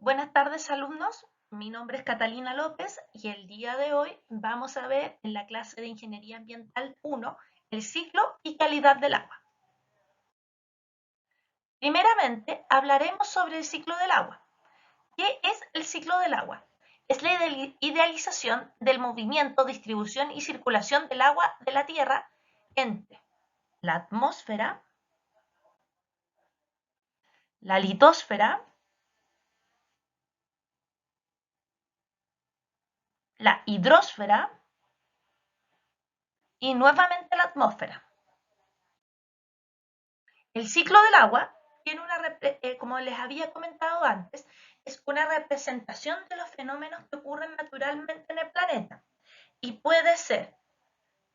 Buenas tardes, alumnos. Mi nombre es Catalina López y el día de hoy vamos a ver en la clase de Ingeniería Ambiental 1 el ciclo y calidad del agua. Primeramente, hablaremos sobre el ciclo del agua. ¿Qué es el ciclo del agua? Es la idealización del movimiento, distribución y circulación del agua de la Tierra entre la atmósfera, la litosfera, la hidrosfera y nuevamente la atmósfera. El ciclo del agua tiene como les había comentado antes, es una representación de los fenómenos que ocurren naturalmente en el planeta y puede ser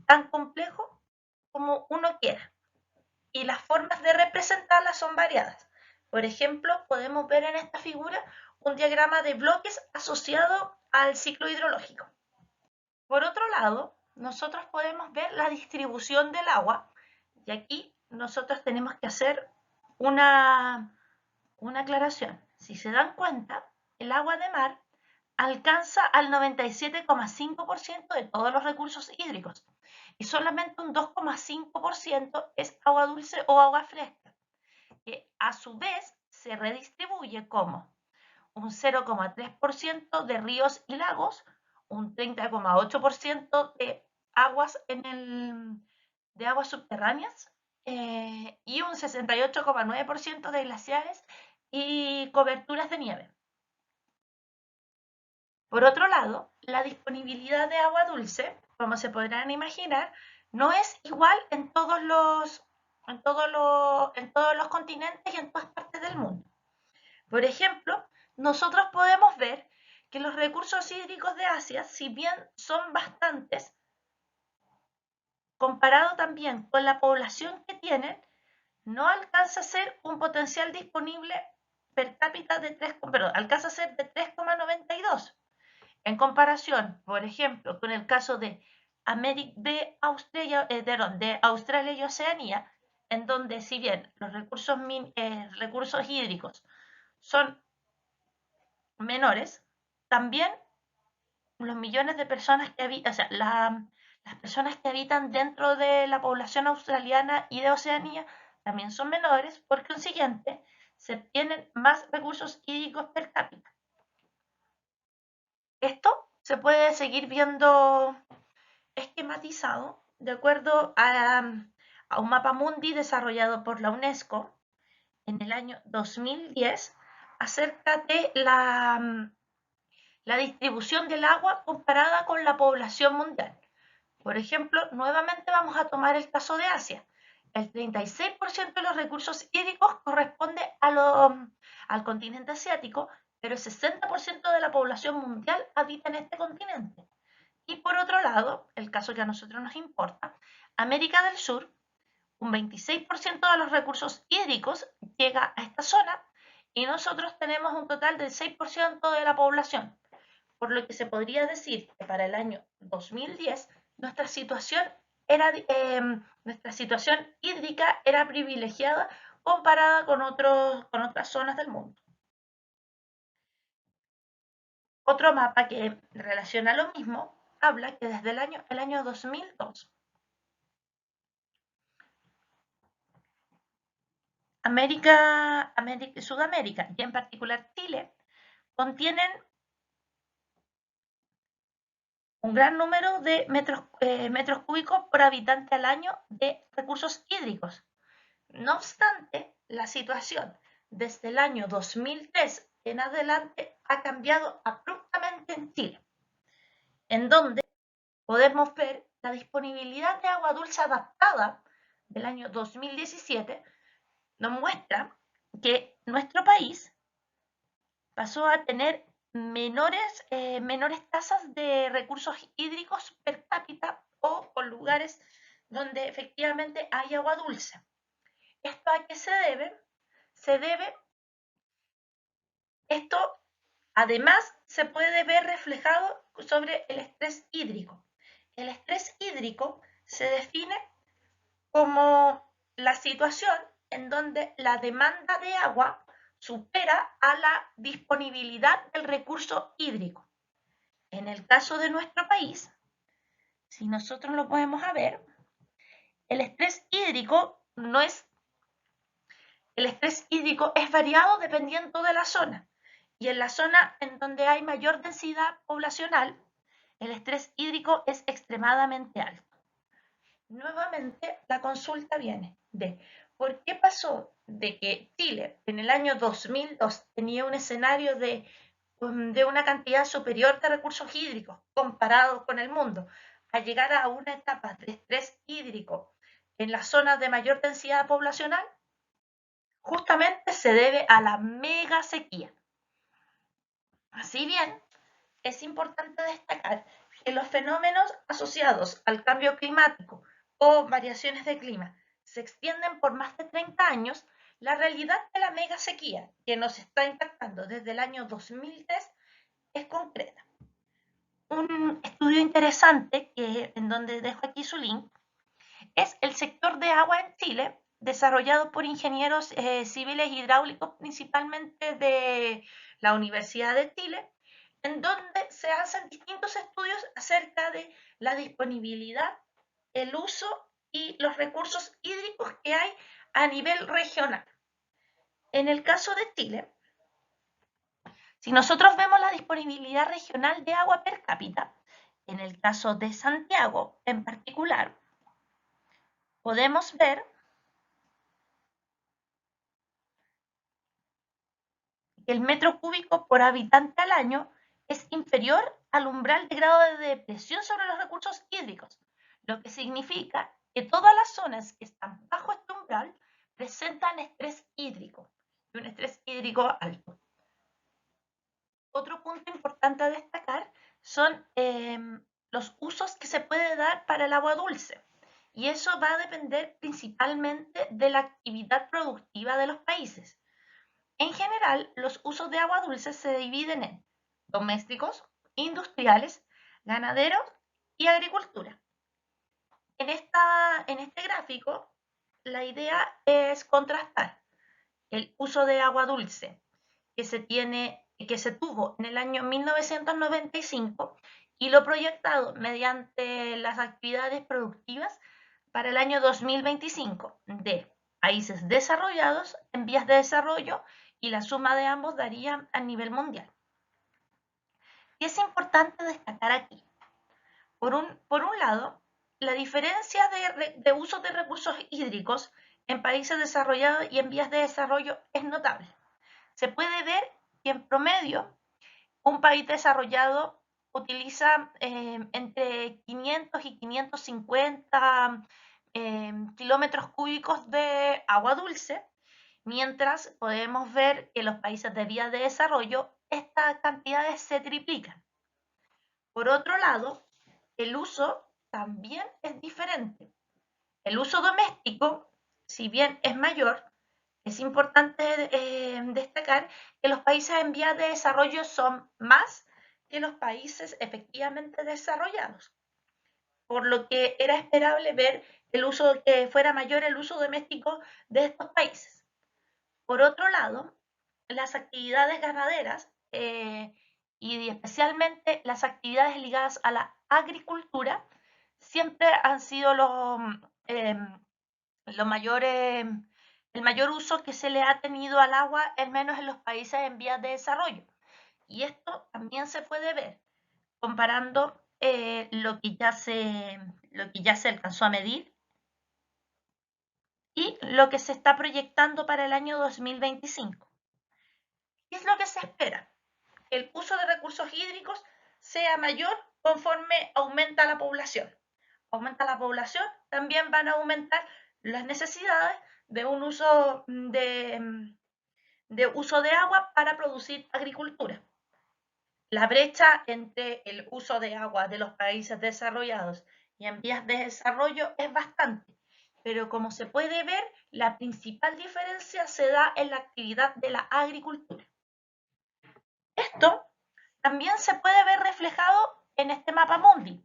tan complejo como uno quiera. Y las formas de representarla son variadas. Por ejemplo, podemos ver en esta figura un diagrama de bloques asociado al ciclo hidrológico. Por otro lado, nosotros podemos ver la distribución del agua y aquí nosotros tenemos que hacer una aclaración. Si se dan cuenta, el agua de mar alcanza al 97,5% de todos los recursos hídricos y solamente un 2,5% es agua dulce o agua fresca, que a su vez se redistribuye como un 0,3% de ríos y lagos, un 30,8% de aguas de aguas subterráneas y un 68,9% de glaciares y coberturas de nieve. Por otro lado, la disponibilidad de agua dulce, como se podrán imaginar, no es igual en todos los continentes y en todas partes del mundo. Por ejemplo, nosotros podemos ver que los recursos hídricos de Asia, si bien son bastantes, comparado también con la población que tienen, no alcanza a ser un potencial disponible per cápita de 3,92. En comparación, por ejemplo, con el caso de Australia y Oceanía, en donde si bien los recursos hídricos son menores, también los millones de personas que habitan, o sea, las personas que habitan dentro de la población australiana y de Oceanía también son menores, por consiguiente, se tienen más recursos hídricos per cápita. Esto se puede seguir viendo esquematizado de acuerdo a un mapa mundi desarrollado por la UNESCO en el año 2010 acerca de la distribución del agua comparada con la población mundial. Por ejemplo, nuevamente vamos a tomar el caso de Asia. El 36% de los recursos hídricos corresponde al continente asiático, pero el 60% de la población mundial habita en este continente. Y por otro lado, el caso que a nosotros nos importa, América del Sur, un 26% de los recursos hídricos llega a esta zona y nosotros tenemos un total del 6% de la población, por lo que se podría decir que para el año 2010 nuestra situación hídrica era privilegiada comparada con otras zonas del mundo. Otro mapa que relaciona lo mismo habla que desde el año 2002 Sudamérica y en particular Chile contienen un gran número de metros cúbicos por habitante al año de recursos hídricos. No obstante, la situación desde el año 2003 en adelante ha cambiado abruptamente en Chile, en donde podemos ver la disponibilidad de agua dulce adaptada del año 2017 nos muestra que nuestro país pasó a tener menores tasas de recursos hídricos per cápita o con lugares donde efectivamente hay agua dulce. ¿Esto a qué se debe? Se debe, esto además se puede ver reflejado sobre el estrés hídrico. El estrés hídrico se define como la situación en donde la demanda de agua supera a la disponibilidad del recurso hídrico. En el caso de nuestro país, si nosotros lo podemos ver, el estrés hídrico es variado dependiendo de la zona. Y en la zona en donde hay mayor densidad poblacional, el estrés hídrico es extremadamente alto. Nuevamente, la consulta viene de ¿por qué pasó de que Chile en el año 2002 tenía un escenario de una cantidad superior de recursos hídricos comparado con el mundo, a llegar a una etapa de estrés hídrico en las zonas de mayor densidad poblacional? Justamente se debe a la mega sequía. Así bien, es importante destacar que los fenómenos asociados al cambio climático o variaciones de clima se extienden por más de 30 años. La realidad de la mega sequía que nos está impactando desde el año 2003 es concreta. Un estudio interesante, en donde dejo aquí su link, es el sector de agua en Chile, desarrollado por ingenieros civiles hidráulicos, principalmente de la Universidad de Chile, en donde se hacen distintos estudios acerca de la disponibilidad, el uso y los recursos hídricos que hay a nivel regional. En el caso de Chile, si nosotros vemos la disponibilidad regional de agua per cápita, en el caso de Santiago en particular, podemos ver que el metro cúbico por habitante al año es inferior al umbral de grado de depresión sobre los recursos hídricos, lo que significa que todas las zonas que están bajo este umbral presentan estrés hídrico, y un estrés hídrico alto. Otro punto importante a destacar son los usos que se puede dar para el agua dulce, y eso va a depender principalmente de la actividad productiva de los países. En general, los usos de agua dulce se dividen en domésticos, industriales, ganaderos y agricultura. En este gráfico, la idea es contrastar el uso de agua dulce que se tuvo en el año 1995 y lo proyectado mediante las actividades productivas para el año 2025 de países desarrollados en vías de desarrollo, y la suma de ambos daría a nivel mundial. Y es importante destacar aquí, por un lado, la diferencia de uso de recursos hídricos en países desarrollados y en vías de desarrollo es notable. Se puede ver que en promedio un país desarrollado utiliza entre 500 y 550 kilómetros cúbicos de agua dulce, mientras podemos ver que en los países de vías de desarrollo estas cantidades se triplican. Por otro lado, el uso también es diferente. El uso doméstico, si bien es mayor, es importante destacar que los países en vías de desarrollo son más que los países efectivamente desarrollados, por lo que era esperable ver que fuera mayor el uso doméstico de estos países. Por otro lado, las actividades ganaderas y especialmente las actividades ligadas a la agricultura siempre han sido el mayor uso que se le ha tenido al agua, al menos en los países en vías de desarrollo. Y esto también se puede ver comparando lo que ya se alcanzó a medir y lo que se está proyectando para el año 2025. ¿Qué es lo que se espera? Que el uso de recursos hídricos sea mayor conforme aumenta la población. Aumenta la población, también van a aumentar las necesidades de un uso de agua para producir agricultura. La brecha entre el uso de agua de los países desarrollados y en vías de desarrollo es bastante, pero como se puede ver, la principal diferencia se da en la actividad de la agricultura. Esto también se puede ver reflejado en este mapa mundi,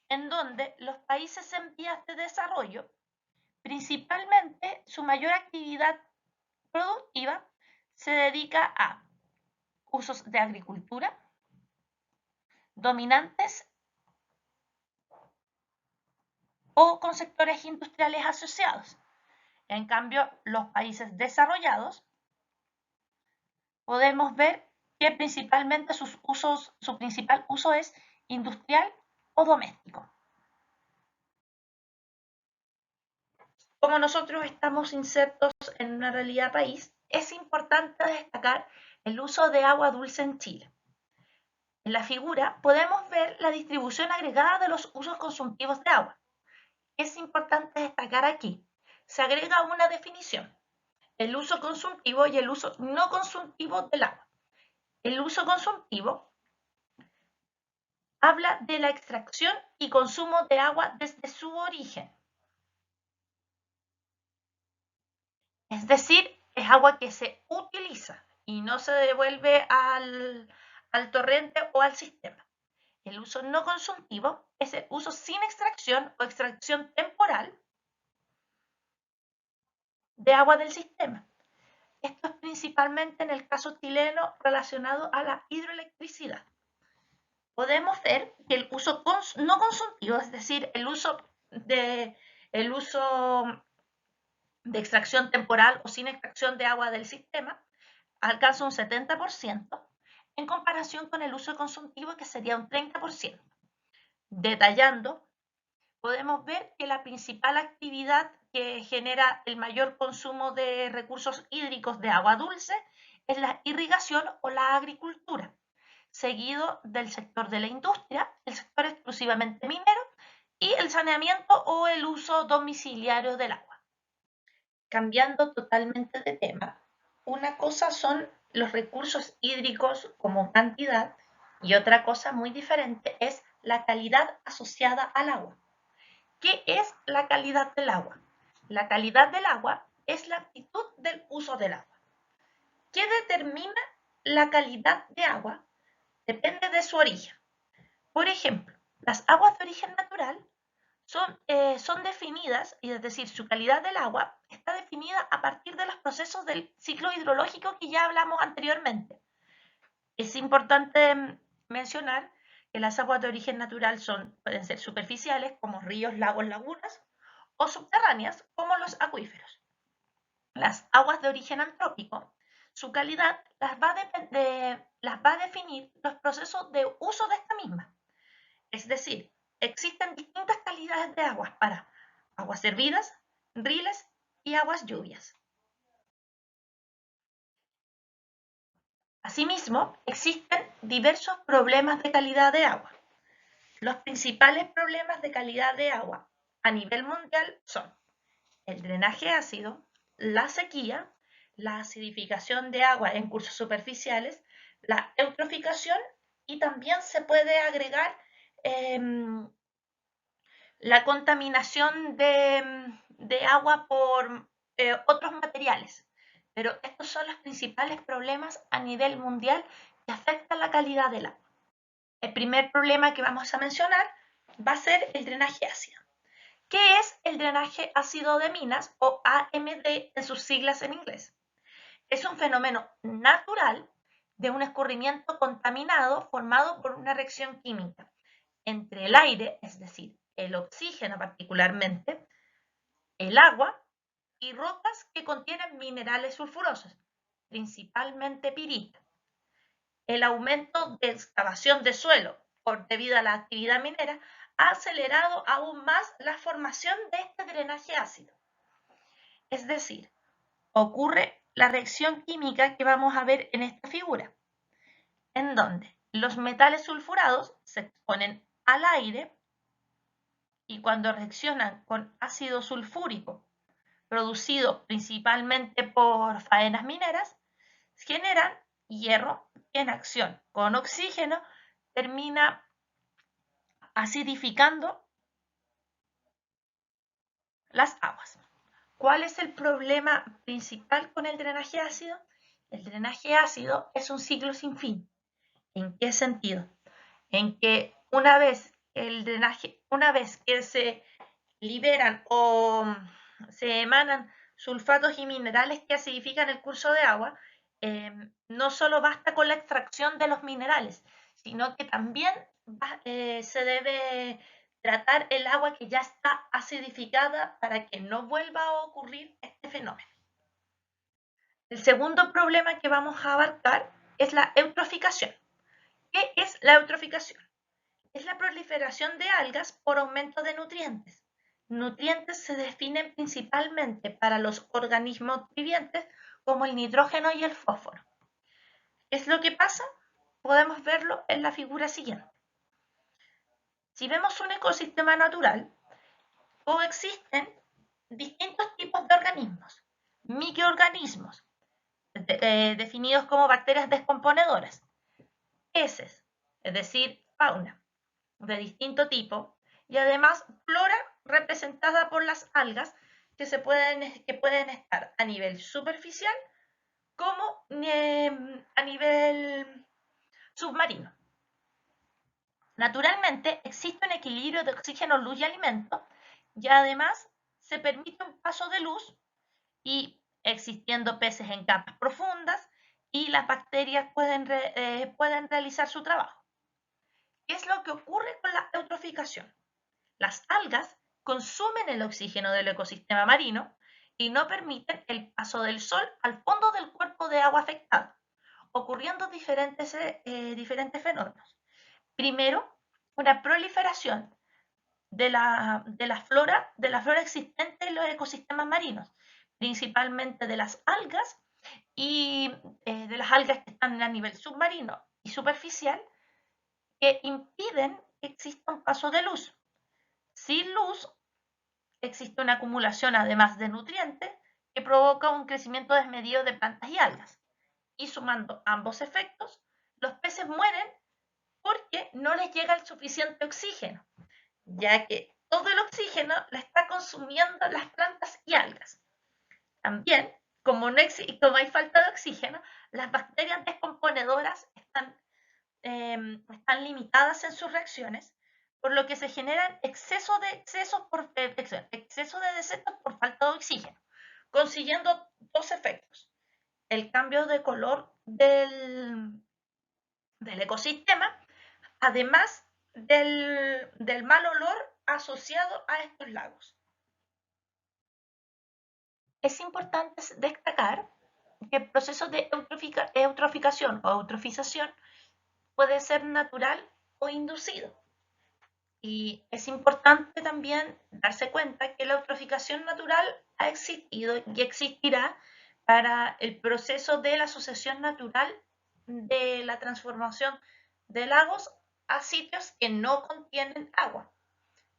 en donde los países en vías de desarrollo, principalmente su mayor actividad productiva se dedica a usos de agricultura, dominantes o con sectores industriales asociados. En cambio, los países desarrollados podemos ver que principalmente su principal uso es industrial o doméstico. Como nosotros estamos insertos en una realidad país, es importante destacar el uso de agua dulce en Chile. En la figura podemos ver la distribución agregada de los usos consultivos de agua. Es importante destacar aquí, se agrega una definición, el uso consultivo y el uso no consultivo del agua. El uso consultivo habla de la extracción y consumo de agua desde su origen. Es decir, es agua que se utiliza y no se devuelve al torrente o al sistema. El uso no consultivo es el uso sin extracción o extracción temporal de agua del sistema. Esto es principalmente en el caso chileno relacionado a la hidroelectricidad. Podemos ver que el uso no consultivo, es decir, el uso de extracción temporal o sin extracción de agua del sistema, alcanza un 70% en comparación con el uso consultivo, que sería un 30%. Detallando, podemos ver que la principal actividad que genera el mayor consumo de recursos hídricos de agua dulce es la irrigación o la agricultura, seguido del sector de la industria, el sector exclusivamente minero y el saneamiento o el uso domiciliario del agua. Cambiando totalmente de tema, una cosa son los recursos hídricos como cantidad y otra cosa muy diferente es la calidad asociada al agua. ¿Qué es la calidad del agua? La calidad del agua es la actitud del uso del agua. ¿Qué determina la calidad de agua? Depende de su origen. Por ejemplo, las aguas de origen natural son definidas, es decir, su calidad del agua está definida a partir de los procesos del ciclo hidrológico que ya hablamos anteriormente. Es importante mencionar que las aguas de origen natural pueden ser superficiales, como ríos, lagos, lagunas, o subterráneas, como los acuíferos. Las aguas de origen antrópico, su calidad las va a definir los procesos de uso de esta misma. Es decir, existen distintas calidades de aguas para aguas hervidas, riles y aguas lluvias. Asimismo, existen diversos problemas de calidad de agua. Los principales problemas de calidad de agua a nivel mundial son el drenaje ácido, la sequía, la acidificación de agua en cursos superficiales, la eutroficación y también se puede agregar la contaminación de agua por otros materiales. Pero estos son los principales problemas a nivel mundial que afectan la calidad del agua. El primer problema que vamos a mencionar va a ser el drenaje ácido. ¿Qué es el drenaje ácido de minas o AMD en sus siglas en inglés? Es un fenómeno natural de un escurrimiento contaminado formado por una reacción química entre el aire, es decir, el oxígeno particularmente, el agua y rocas que contienen minerales sulfurosos, principalmente pirita. El aumento de excavación de suelo debido a la actividad minera ha acelerado aún más la formación de este drenaje ácido. Es decir, ocurre la reacción química que vamos a ver en esta figura, en donde los metales sulfurados se exponen al aire y cuando reaccionan con ácido sulfúrico, producido principalmente por faenas mineras, generan hierro que en acción con oxígeno termina acidificando las aguas. ¿Cuál es el problema principal con el drenaje ácido? El drenaje ácido es un ciclo sin fin. ¿En qué sentido? En que una vez que se liberan o se emanan sulfatos y minerales que acidifican el curso de agua, no solo basta con la extracción de los minerales, sino que también se debe tratar el agua que ya está acidificada para que no vuelva a ocurrir este fenómeno. El segundo problema que vamos a abarcar es la eutroficación. ¿Qué es la eutroficación? Es la proliferación de algas por aumento de nutrientes. Nutrientes se definen principalmente para los organismos vivientes como el nitrógeno y el fósforo. ¿Qué es lo que pasa? Podemos verlo en la figura siguiente. Si vemos un ecosistema natural, coexisten distintos tipos de organismos, microorganismos, definidos como bacterias descomponedoras, peces, es decir, fauna, de distinto tipo, y además flora representada por las algas que pueden estar a nivel superficial como a nivel submarino. Naturalmente existe un equilibrio de oxígeno, luz y alimento, y además se permite un paso de luz y existiendo peces en capas profundas y las bacterias pueden realizar su trabajo. ¿Qué es lo que ocurre con la eutroficación? Las algas consumen el oxígeno del ecosistema marino y no permiten el paso del sol al fondo del cuerpo de agua afectado, ocurriendo diferentes fenómenos. Primero, una proliferación de la flora existente en los ecosistemas marinos, principalmente de las algas y de las algas que están a nivel submarino y superficial, que impiden que exista un paso de luz. Sin luz existe una acumulación además de nutrientes que provoca un crecimiento desmedido de plantas y algas. Y sumando ambos efectos, los peces mueren porque no les llega el suficiente oxígeno, ya que todo el oxígeno lo está consumiendo las plantas y algas. También, como hay falta de oxígeno, las bacterias descomponedoras están limitadas en sus reacciones, por lo que se generan exceso de desechos por falta de oxígeno, consiguiendo dos efectos: el cambio de color del ecosistema, además del mal olor asociado a estos lagos. Es importante destacar que el proceso de eutroficación o eutrofización puede ser natural o inducido. Y es importante también darse cuenta que la eutroficación natural ha existido y existirá para el proceso de la asociación natural de la transformación de lagos a sitios que no contienen agua.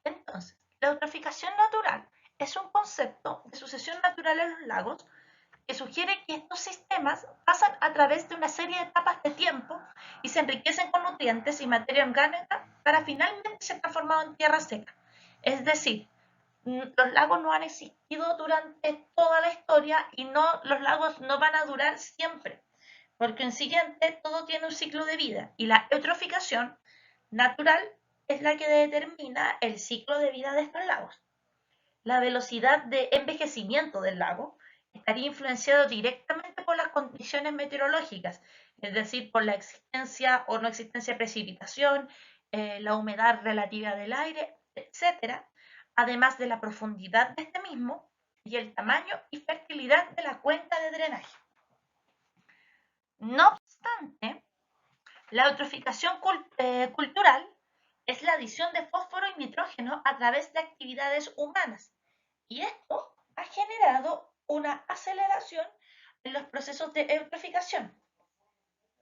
Entonces, la eutroficación natural es un concepto de sucesión natural en los lagos que sugiere que estos sistemas pasan a través de una serie de etapas de tiempo y se enriquecen con nutrientes y materia orgánica para finalmente ser transformados en tierra seca. Es decir, los lagos no han existido durante toda la historia y los lagos no van a durar siempre, porque en siguiente todo tiene un ciclo de vida y la eutroficación natural es la que determina el ciclo de vida de estos lagos. La velocidad de envejecimiento del lago estaría influenciado directamente por las condiciones meteorológicas, es decir, por la existencia o no existencia de precipitación, la humedad relativa del aire, etc., además de la profundidad de este mismo y el tamaño y fertilidad de la cuenca de drenaje. No obstante, la eutroficación cultural es la adición de fósforo y nitrógeno a través de actividades humanas, y esto ha generado una aceleración en los procesos de eutroficación.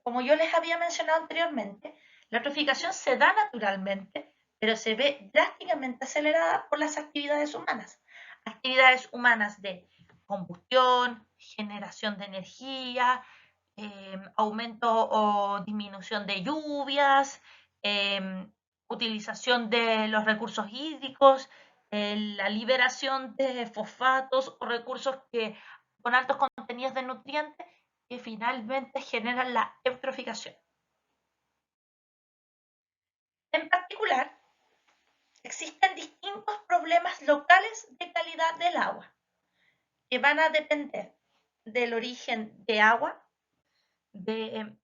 Como yo les había mencionado anteriormente, la eutroficación se da naturalmente, pero se ve drásticamente acelerada por las actividades humanas. Actividades humanas de combustión, generación de energía, aumento o disminución de lluvias, utilización de los recursos hídricos, la liberación de fosfatos o recursos con altos contenidos de nutrientes que finalmente generan la eutroficación. En particular, existen distintos problemas locales de calidad del agua que van a depender del origen de agua, del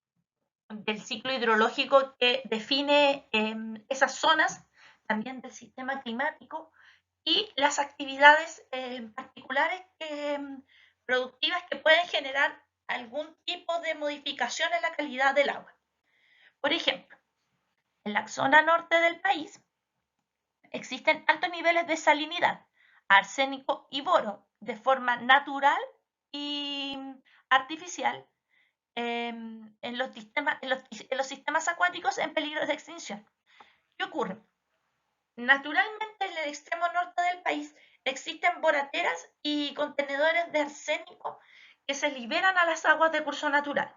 ciclo hidrológico que define esas zonas, también del sistema climático y las actividades particulares productivas que pueden generar algún tipo de modificación en la calidad del agua. Por ejemplo, en la zona norte del país existen altos niveles de salinidad, arsénico y boro de forma natural y artificial en los sistemas acuáticos en peligro de extinción. ¿Qué ocurre? Naturalmente, en el extremo norte del país existen borateras y contenedores de arsénico que se liberan a las aguas de curso natural.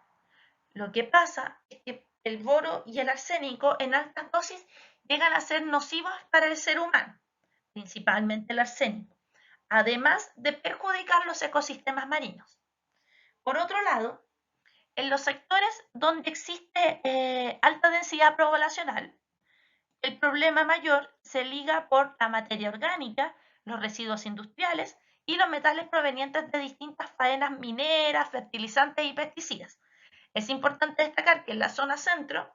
Lo que pasa es que el boro y el arsénico en altas dosis llegan a ser nocivos para el ser humano, principalmente el arsénico, además de perjudicar los ecosistemas marinos. Por otro lado, en los sectores donde existe alta densidad poblacional, el problema mayor se liga por la materia orgánica, los residuos industriales y los metales provenientes de distintas faenas mineras, fertilizantes y pesticidas. Es importante destacar que en la zona centro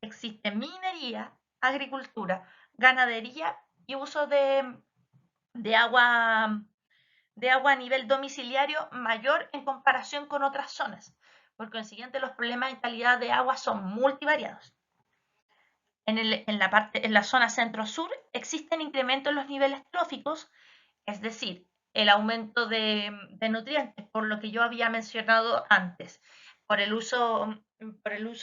existe minería, agricultura, ganadería y uso de agua, de agua a nivel domiciliario mayor en comparación con otras zonas. Por consiguiente, los problemas de calidad de agua son multivariados. En la zona centro-sur existen incrementos en los niveles tróficos, es decir, el aumento de nutrientes, por lo que yo había mencionado antes, por el uso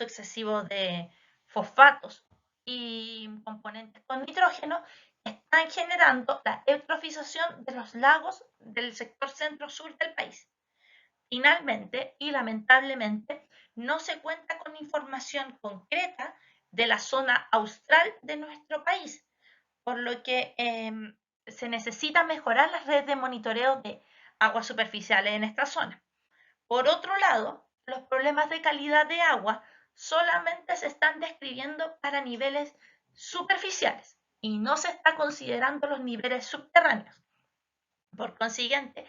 excesivo de fosfatos y componentes con nitrógeno, están generando la eutrofización de los lagos del sector centro-sur del país. Finalmente, y lamentablemente, no se cuenta con información concreta de la zona austral de nuestro país, por lo que se necesita mejorar las redes de monitoreo de aguas superficiales en esta zona. Por otro lado, los problemas de calidad de agua solamente se están describiendo para niveles superficiales y no se está considerando los niveles subterráneos. Por consiguiente,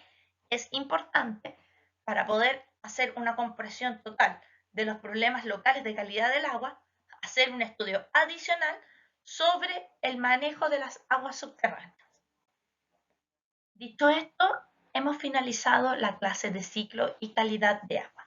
es importante para poder hacer una comprensión total de los problemas locales de calidad del agua, hacer un estudio adicional sobre el manejo de las aguas subterráneas. Dicho esto, hemos finalizado la clase de ciclo y calidad de agua.